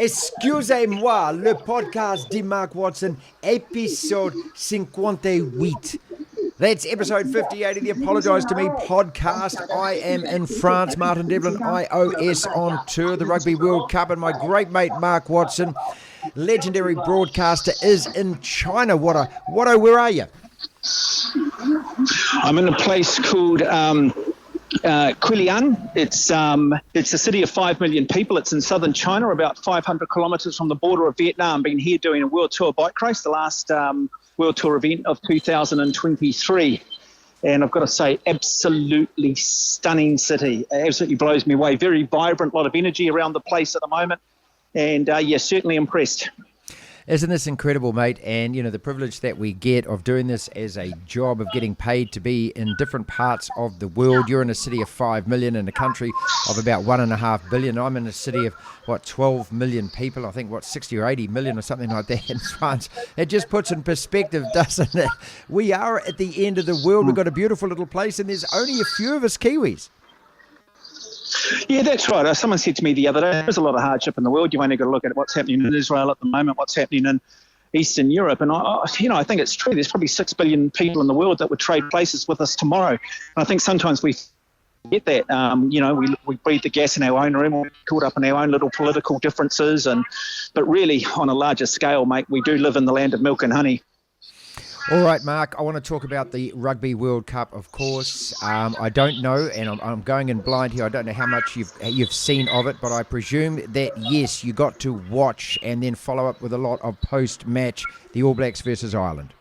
Excusez-moi, le podcast de Mark Watson, episode 58. That's episode 58 of the Apologise to Me podcast. I am in France. Martin Devlin, IOS on tour, the Rugby World Cup, and my great mate Mark Watson, legendary broadcaster, is in China. Watto, where are you? I'm in a place called Quilian. It's a city of 5 million people. It's in southern China, about 500 kilometres from the border of Vietnam. Been here doing a World Tour bike race, the last World Tour event of 2023. And I've got to say, absolutely stunning city. It absolutely blows me away. Very vibrant, a lot of energy around the place at the moment. And certainly impressed. Isn't this incredible, mate? And, you know, the privilege that we get of doing this as a job, of getting paid to be in different parts of the world. You're in a city of 5 million, in a country of about 1.5 billion. I'm in a city of, 12 million people. I think, 60 or 80 million or something like that in France. It just puts in perspective, doesn't it? We are at the end of the world. We've got a beautiful little place, and there's only a few of us Kiwis. Yeah, that's right. Someone said to me the other day, there's a lot of hardship in the world. You've only got to look at what's happening in Israel at the moment, what's happening in Eastern Europe. And, I think it's true. There's probably 6 billion people in the world that would trade places with us tomorrow. And I think sometimes we get that. We breathe the gas in our own room. We're caught up in our own little political differences. But really, on a larger scale, mate, we do live in the land of milk and honey. All right, Mark, I want to talk about the Rugby World Cup, of course. I don't know, and I'm going in blind here. I don't know how much you've seen of it, but I presume that, yes, you got to watch and then follow up with a lot of post-match, the All Blacks versus Ireland.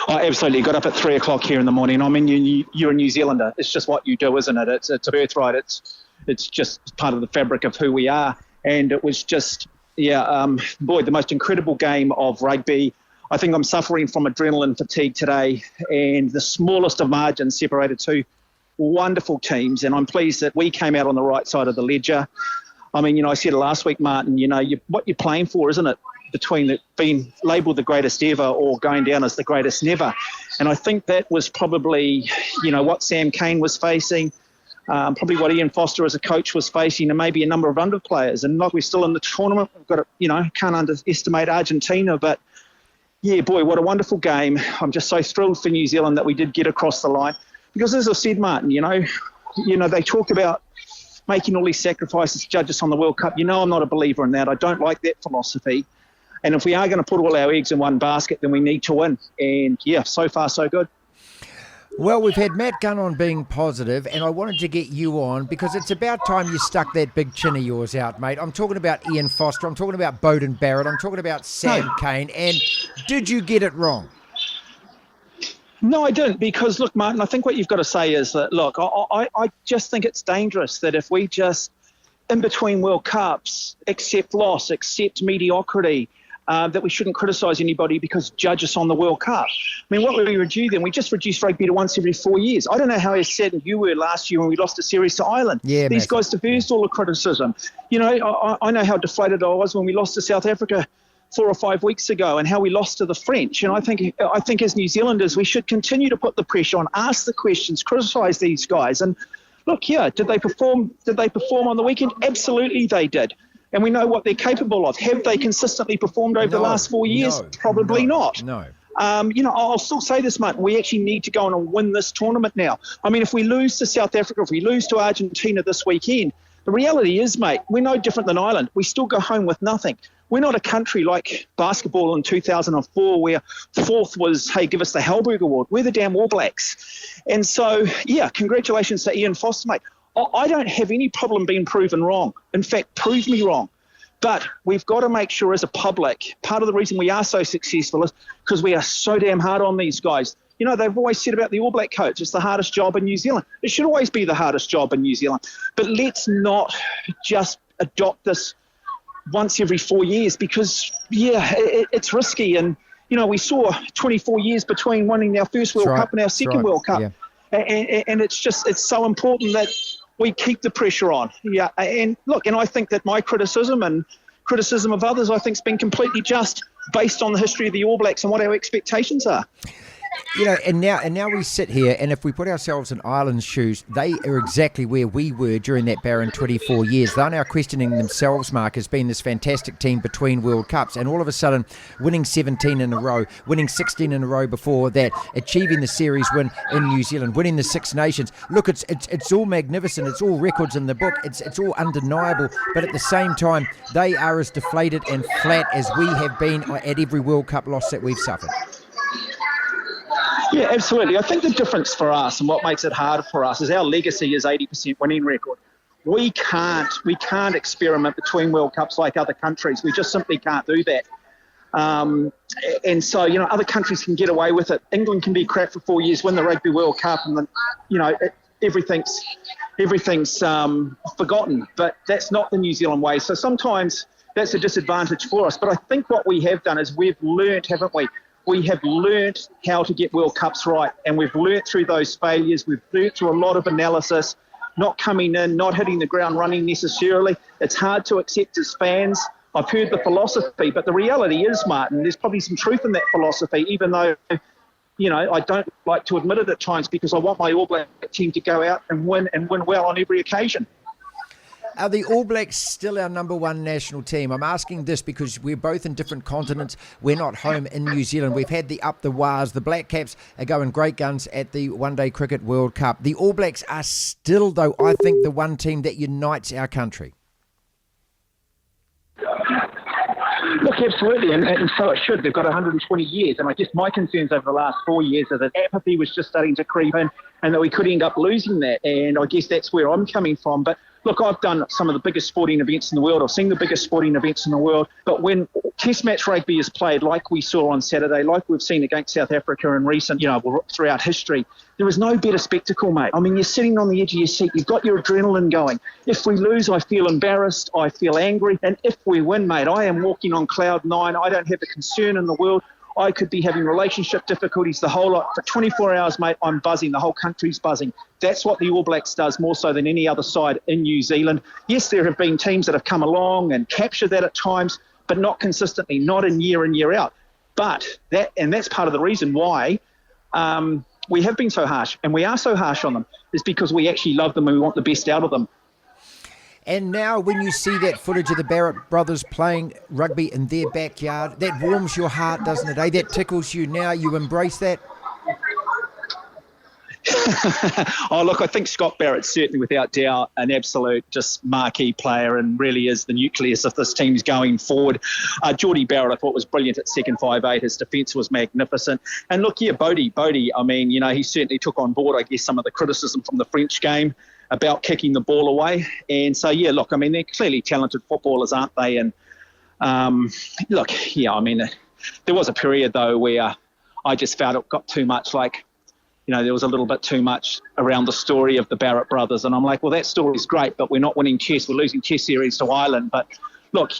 I absolutely got up at 3 o'clock here in the morning. I mean, you're a New Zealander. It's just what you do, isn't it? It's a birthright. It's just part of the fabric of who we are. And it was just, the most incredible game of rugby. I think I'm suffering from adrenaline fatigue today, and the smallest of margins separated two wonderful teams, and I'm pleased that we came out on the right side of the ledger. I mean, I said it last week, Martin, what you're playing for, isn't it, between being labelled the greatest ever or going down as the greatest never. And I think that was probably, what Sam Cane was facing, probably what Ian Foster as a coach was facing, and maybe a number of under players. And we're still in the tournament. We've got to, can't underestimate Argentina, but yeah, boy, what a wonderful game. I'm just so thrilled for New Zealand that we did get across the line. Because as I said, Martin, they talk about making all these sacrifices to judge us on the World Cup. I'm not a believer in that. I don't like that philosophy. And if we are going to put all our eggs in one basket, then we need to win. And yeah, so far so good. Well, we've had Matt Gunn on being positive, and I wanted to get you on because it's about time you stuck that big chin of yours out, mate. I'm talking about Ian Foster. I'm talking about Beauden Barrett. I'm talking about Sam Cane. And did you get it wrong? No, I didn't, because, look, Martin, I think what you've got to say is that, look, I just think it's dangerous that if we just, in between World Cups, accept loss, accept mediocrity, that we shouldn't criticise anybody because judge us on the World Cup. I mean, what would we do then? We just reduced rugby to once every 4 years. I don't know how saddened you were last year when we lost a series to Ireland. Yeah, these guys deserved all the criticism. I know how deflated I was when we lost to South Africa 4 or 5 weeks ago and how we lost to the French. And I think as New Zealanders, we should continue to put the pressure on, ask the questions, criticise these guys. And look, did they perform on the weekend? Absolutely they did. And we know what they're capable of. Have they consistently performed over the last 4 years? Probably not. No. I'll still say this, Martin. We actually need to go on and win this tournament now. I mean, if we lose to South Africa, if we lose to Argentina this weekend, the reality is, mate, we're no different than Ireland. We still go home with nothing. We're not a country like basketball in 2004 where fourth was, hey, give us the Halberg Award. We're the damn All Blacks. And so, congratulations to Ian Foster, mate. I don't have any problem being proven wrong. In fact, prove me wrong. But we've got to make sure as a public, part of the reason we are so successful is because we are so damn hard on these guys. They've always said about the All Black coach, it's the hardest job in New Zealand. It should always be the hardest job in New Zealand. But let's not just adopt this once every 4 years because, it's risky. And, we saw 24 years between winning our first World Cup and our second World Cup. Yeah. And it's so important that we keep the pressure on. Yeah, and look, and I think that my criticism and criticism of others, I think, has been completely just based on the history of the All Blacks and what our expectations are. And now we sit here, and if we put ourselves in Ireland's shoes, they are exactly where we were during that barren 24 years. They're now questioning themselves, Mark, as being this fantastic team between World Cups, and all of a sudden winning 17 in a row, winning 16 in a row before that, achieving the series win in New Zealand, winning the Six Nations. Look, it's all magnificent. It's all records in the book. It's all undeniable. But at the same time, they are as deflated and flat as we have been at every World Cup loss that we've suffered. Yeah, absolutely. I think the difference for us and what makes it harder for us is our legacy is 80% winning record. We can't experiment between World Cups like other countries. We just simply can't do that. And so, other countries can get away with it. England can be crap for 4 years, win the Rugby World Cup, and then, everything's forgotten. But that's not the New Zealand way. So sometimes that's a disadvantage for us. But I think what we have done is we've learnt, haven't we? We have learnt how to get World Cups right, and we've learnt through those failures. We've learnt through a lot of analysis, not coming in, not hitting the ground running necessarily. It's hard to accept as fans. I've heard the philosophy, but the reality is, Martin, there's probably some truth in that philosophy, even though, I don't like to admit it at times because I want my All Black team to go out and win well on every occasion. Are the All Blacks still our number one national team? I'm asking this because we're both in different continents. We're not home in New Zealand. We've had the up the wires. The Black Caps are going great guns at the One Day Cricket World Cup. The All Blacks are still, though, I think, the one team that unites our country. Look, absolutely, and so it should. They've got 120 years, and I guess my concerns over the last 4 years are that apathy was just starting to creep in and that we could end up losing that, and I guess that's where I'm coming from. But look, I've done some of the biggest sporting events in the world. I've seen the biggest sporting events in the world. But when Test match rugby is played, like we saw on Saturday, like we've seen against South Africa in recent, throughout history, there is no better spectacle, mate. I mean, you're sitting on the edge of your seat. You've got your adrenaline going. If we lose, I feel embarrassed. I feel angry. And if we win, mate, I am walking on cloud nine. I don't have a concern in the world. I could be having relationship difficulties, the whole lot. For 24 hours, mate, I'm buzzing. The whole country's buzzing. That's what the All Blacks does more so than any other side in New Zealand. Yes, there have been teams that have come along and captured that at times, but not consistently, not in year out. But that's part of the reason why we have been so harsh, and we are so harsh on them, is because we actually love them and we want the best out of them. And now when you see that footage of the Barrett brothers playing rugby in their backyard, that warms your heart, doesn't it? That tickles you now. You embrace that? Oh, look, I think Scott Barrett's certainly without doubt an absolute just marquee player and really is the nucleus of this team's going forward. Geordie Barrett, I thought, was brilliant at second 5'8". His defence was magnificent. And look, Beauden, I mean, he certainly took on board, I guess, some of the criticism from the French game about kicking the ball away. And so, look, I mean, they're clearly talented footballers, aren't they? And look, I mean, there was a period, though, where I just felt it got too much there was a little bit too much around the story of the Barrett brothers. And I'm like, well, that story's great, but we're not winning chess. We're losing chess series to Ireland. But look,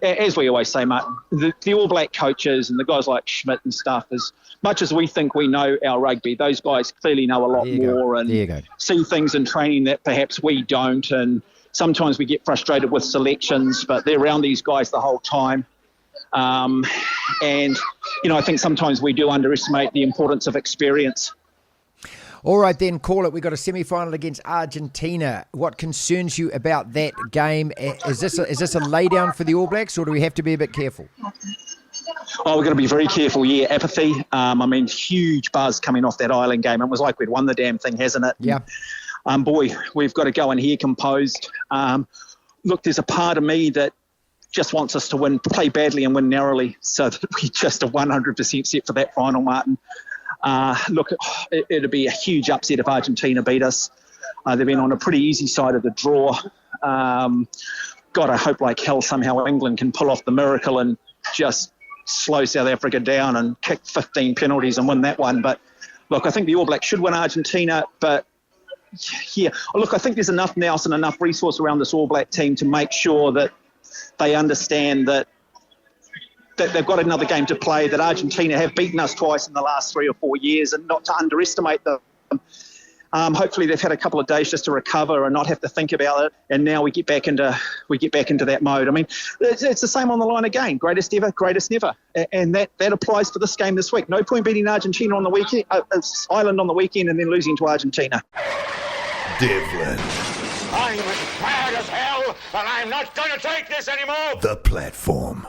as we always say, Martin, the All Black coaches and the guys like Schmidt and stuff, as much as we think we know our rugby, those guys clearly know a lot more and see things in training that perhaps we don't. And sometimes we get frustrated with selections, but they're around these guys the whole time. And, I think sometimes we do underestimate the importance of experience. All right, then, call it. We've got a semi-final against Argentina. What concerns you about that game? Is this a lay-down for the All Blacks, or do we have to be a bit careful? Oh, we've got to be very careful, apathy. I mean, huge buzz coming off that Ireland game. It was like we'd won the damn thing, hasn't it? Yeah. Boy, we've got to go in here composed. Look, there's a part of me that just wants us to play badly and win narrowly so that we just are 100% set for that final, Martin. Look, it'd be a huge upset if Argentina beat us. They've been on a pretty easy side of the draw. God, I hope like hell somehow England can pull off the miracle and just slow South Africa down and kick 15 penalties and win that one. But look, I think the All Blacks should win Argentina. But look, I think there's enough nous and enough resource around this All Black team to make sure that they understand that they've got another game to play, that Argentina have beaten us twice in the last 3 or 4 years, and not to underestimate them. Hopefully they've had a couple of days just to recover and not have to think about it. And now we get back into that mode. I mean, it's the same on the line again. Greatest ever, greatest never. And that applies for this game this week. No point beating Argentina on the weekend, Ireland on the weekend, and then losing to Argentina. Devlin. I'm as mad as hell, and I'm not going to take this anymore. The platform.